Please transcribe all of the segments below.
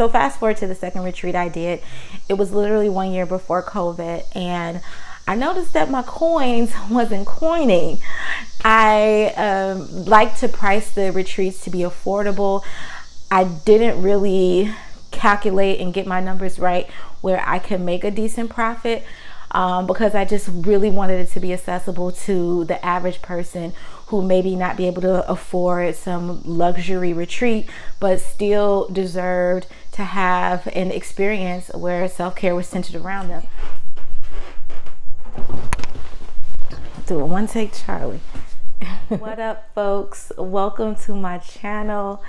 So fast forward to the second retreat I did. It was literally 1 year before COVID, and I noticed that my coins wasn't coining. I like to price the retreats to be affordable. I didn't really calculate and get my numbers right where I could make a decent profit, because I just really wanted it to be accessible to the average person who maybe not be able to afford some luxury retreat, but still deserved to have an experience where self-care was centered around them. Do a one take, Charlie. What up, folks? Welcome to my channel.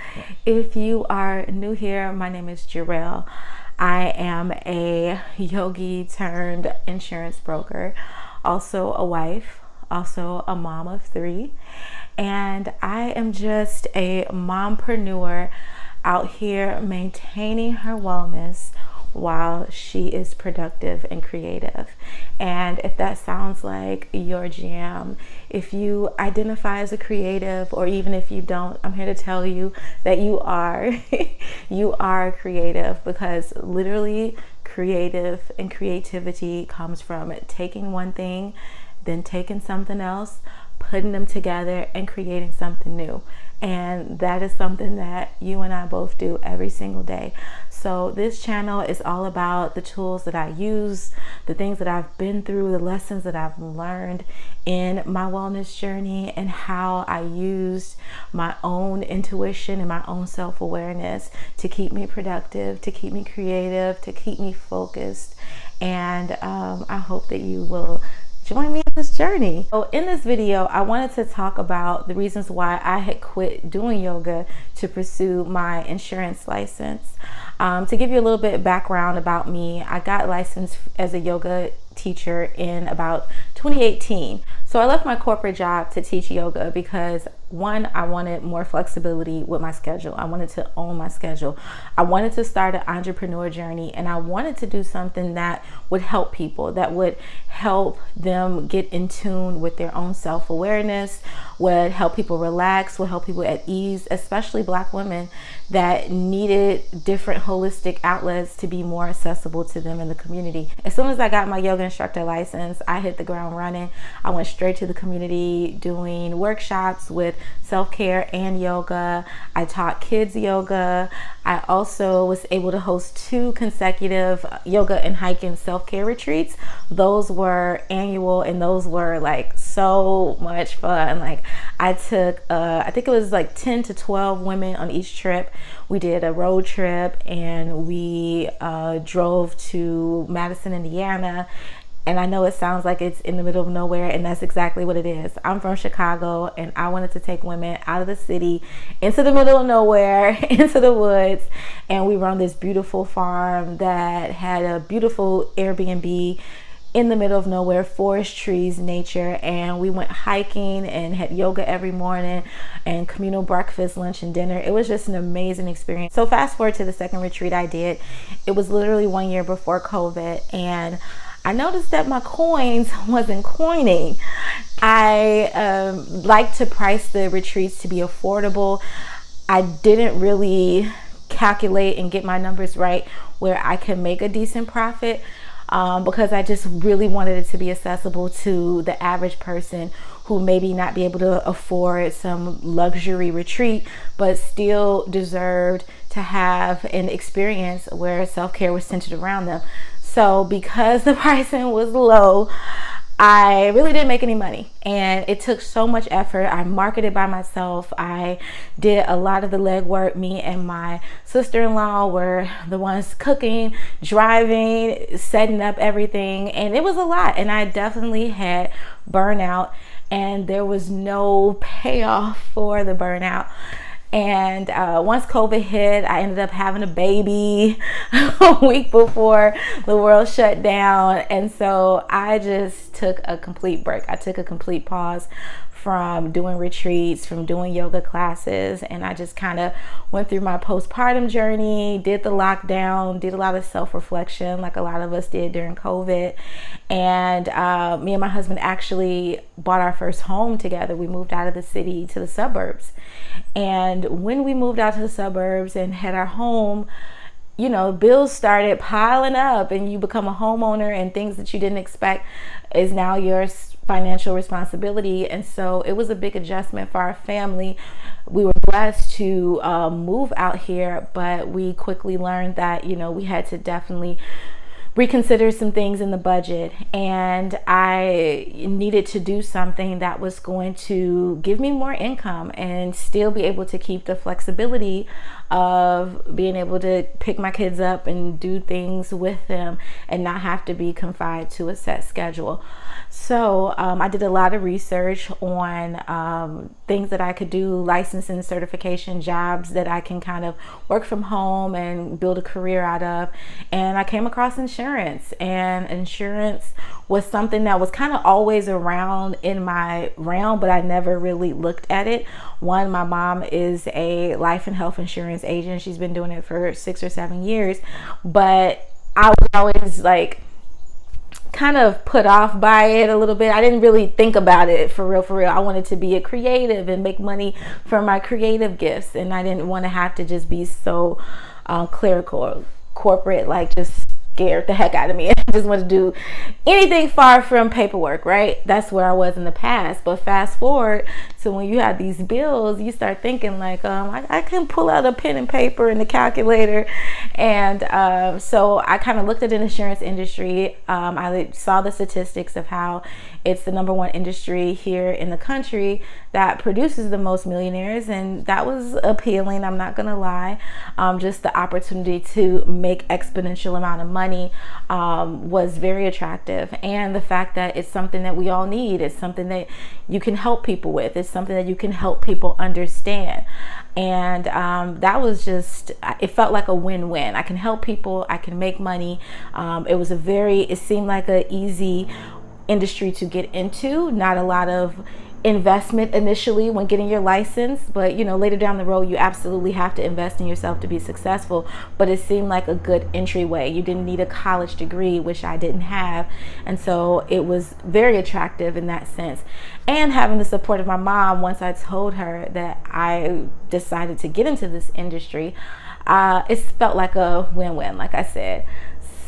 If you are new here, my name is Jerrell. I am a yogi turned insurance broker, also a wife, also a mom of 3, and I am just a mompreneur out here maintaining her wellness while she is productive and creative. And if that sounds like your jam, if you identify as a creative, or even if you don't, I'm here to tell you that you are you are creative, because literally creative and creativity comes from taking one thing, then taking something else, putting them together and creating something new. And that is something that you and I both do every single day. So this channel is all about the tools that I use, the things that I've been through, the lessons that I've learned in my wellness journey, and how I used my own intuition and my own self-awareness to keep me productive, to keep me creative, to keep me focused. And I hope that you will join me on this journey. So in this video, I wanted to talk about the reasons why I had quit doing yoga to pursue my insurance license. To give you a little bit of background about me, I got licensed as a yoga teacher in about 2018. So I left my corporate job to teach yoga because, one, I wanted more flexibility with my schedule. I wanted to own my schedule. I wanted to start an entrepreneur journey, and I wanted to do something that would help people, that would help them get in tune with their own self-awareness, would help people relax, would help people at ease, especially Black women that needed different holistic outlets to be more accessible to them in the community. As soon as I got my yoga instructor license, I hit the ground running. I went straight to the community doing workshops with self-care and yoga. I taught kids yoga. I also was able to host 2 consecutive yoga and hiking self-care retreats. Those were annual, and those were like so much fun. Like I took I think it was like 10 to 12 women on each trip. We did a road trip, and we drove to Madison, Indiana. And I know it sounds like it's in the middle of nowhere, and that's exactly what it is. I'm from Chicago, and I wanted to take women out of the city into the middle of nowhere, into the woods. And we were on this beautiful farm that had a beautiful Airbnb in the middle of nowhere, forest, trees, nature. And we went hiking and had yoga every morning and communal breakfast, lunch, and dinner. It was just an amazing experience. So fast forward to the second retreat I did. It was literally 1 year before COVID, and I noticed that my coins wasn't coining. I like to price the retreats to be affordable. I didn't really calculate and get my numbers right where I could make a decent profit, because I just really wanted it to be accessible to the average person who maybe not be able to afford some luxury retreat, but still deserved to have an experience where self-care was centered around them. So because the pricing was low, I really didn't make any money, and it took so much effort. I marketed by myself. I did a lot of the legwork. Me and my sister-in-law were the ones cooking, driving, setting up everything, and it was a lot. And I definitely had burnout, and there was no payoff for the burnout. And once COVID hit, I ended up having a baby a week before the world shut down. And so I just took a complete break. I took a complete pause from doing retreats, from doing yoga classes, and I just kind of went through my postpartum journey, did the lockdown, did a lot of self-reflection like a lot of us did during COVID. And me and my husband actually bought our first home together. We moved out of the city to the suburbs. And when we moved out to the suburbs and had our home, bills started piling up and you become a homeowner, and things that you didn't expect is now your financial responsibility. And so it was a big adjustment for our family. We were blessed to move out here, but we quickly learned that, we had to definitely reconsider some things in the budget, and I needed to do something that was going to give me more income and still be able to keep the flexibility of being able to pick my kids up and do things with them and not have to be confined to a set schedule. So I did a lot of research on things that I could do, licensing, certification, jobs that I can kind of work from home and build a career out of. And I came across insurance, and insurance was something that was kind of always around in my realm, but I never really looked at it. One, my mom is a life and health insurance agent. She's been doing it for 6 or 7 years, but I was always like kind of put off by it a little bit. I didn't really think about it for real. I wanted to be a creative and make money from my creative gifts, and I didn't want to have to just be so clerical or corporate, like just scared the heck out of me. I just want to do anything far from paperwork, right? That's where I was in the past. But fast forward, so when you have these bills, you start thinking like, I can pull out a pen and paper and a calculator. And so I kind of looked at the insurance industry. I saw the statistics of how it's the #1 industry here in the country that produces the most millionaires, and that was appealing, I'm not gonna lie. Just the opportunity to make exponential amount of money was very attractive, and the fact that it's something that we all need. It's something that you can help people with. It's something that you can help people understand. And that was just, it felt like a win-win. I can help people, I can make money. It seemed like an easy industry to get into. Not a lot of investment initially when getting your license, but later down the road you absolutely have to invest in yourself to be successful. But it seemed like a good entryway. You didn't need a college degree, which I didn't have, and so it was very attractive in that sense. And having the support of my mom, once I told her that I decided to get into this industry, it felt like a win-win, like I said.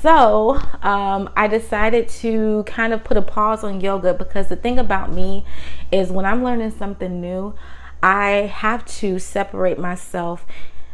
So I decided to kind of put a pause on yoga, because the thing about me is when I'm learning something new, I have to separate myself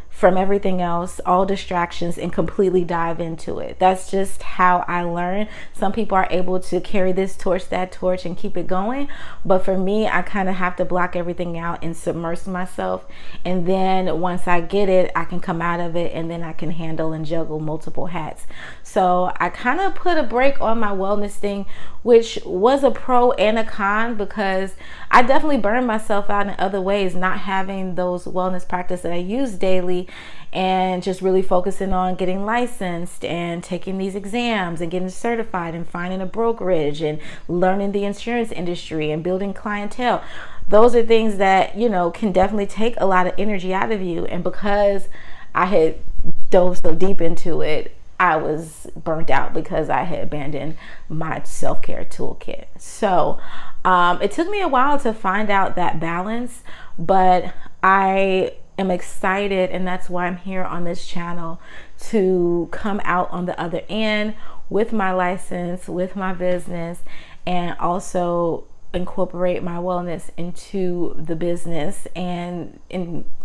from everything else, all distractions, and completely dive into it. That's just how I learn. Some people are able to carry this torch, that torch, and keep it going. But for me, I kind of have to block everything out and submerge myself. And then once I get it, I can come out of it, and then I can handle and juggle multiple hats. So I kind of put a break on my wellness thing, which was a pro and a con, because I definitely burned myself out in other ways, not having those wellness practices that I use daily, and just really focusing on getting licensed and taking these exams and getting certified and finding a brokerage and learning the insurance industry and building clientele. Those are things that, can definitely take a lot of energy out of you. And because I had dove so deep into it, I was burnt out because I had abandoned my self-care toolkit. So it took me a while to find out that balance, but I am excited, and that's why I'm here on this channel, to come out on the other end with my license, with my business, and also incorporate my wellness into the business and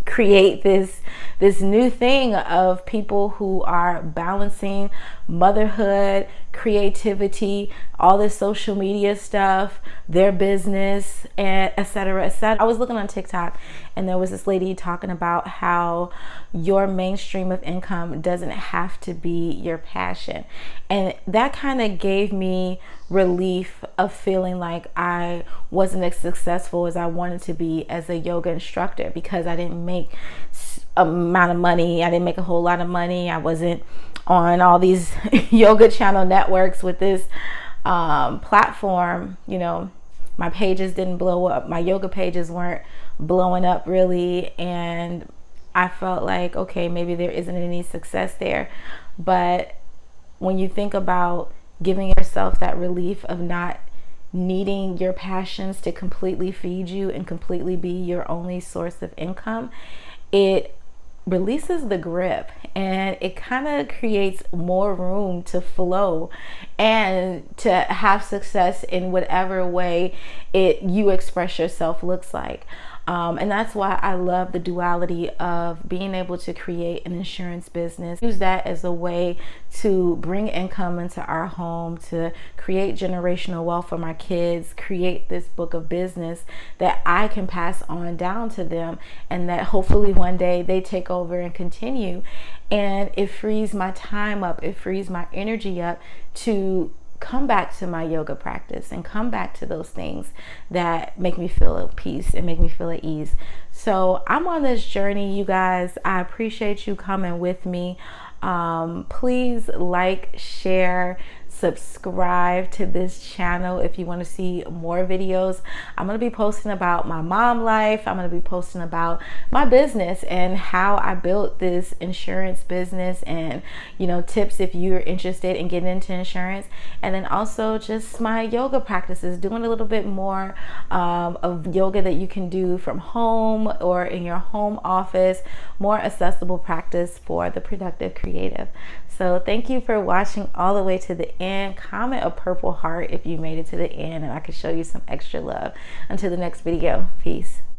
create this new thing of people who are balancing motherhood, creativity, all this social media stuff, their business, and etc. I was looking on TikTok, and there was this lady talking about how your mainstream of income doesn't have to be your passion. And that kind of gave me relief of feeling like I wasn't as successful as I wanted to be as a yoga instructor, because I didn't make amount of money. I didn't make a whole lot of money. I wasn't on all these yoga channel networks with this platform. My pages didn't blow up. My yoga pages weren't blowing up really, and I felt like, okay, maybe there isn't any success there. But when you think about giving yourself that relief of not needing your passions to completely feed you and completely be your only source of income, it releases the grip, and it kind of creates more room to flow and to have success in whatever way you express yourself looks like. And that's why I love the duality of being able to create an insurance business. Use that as a way to bring income into our home, to create generational wealth for my kids, create this book of business that I can pass on down to them, and that hopefully one day they take over and continue. And it frees my time up, it frees my energy up to come back to my yoga practice and come back to those things that make me feel at peace and make me feel at ease. So I'm on this journey, you guys. I appreciate you coming with me. Please like, share, subscribe to this channel if you want to see more videos. I'm going to be posting about my mom life. I'm going to be posting about my business and how I built this insurance business, and tips if you're interested in getting into insurance. And then also just my yoga practices, doing a little bit more of yoga that you can do from home or in your home office, more accessible practice for the productive creative. So thank you for watching all the way to the end. Comment a purple heart if you made it to the end, and I can show you some extra love. Until the next video, peace.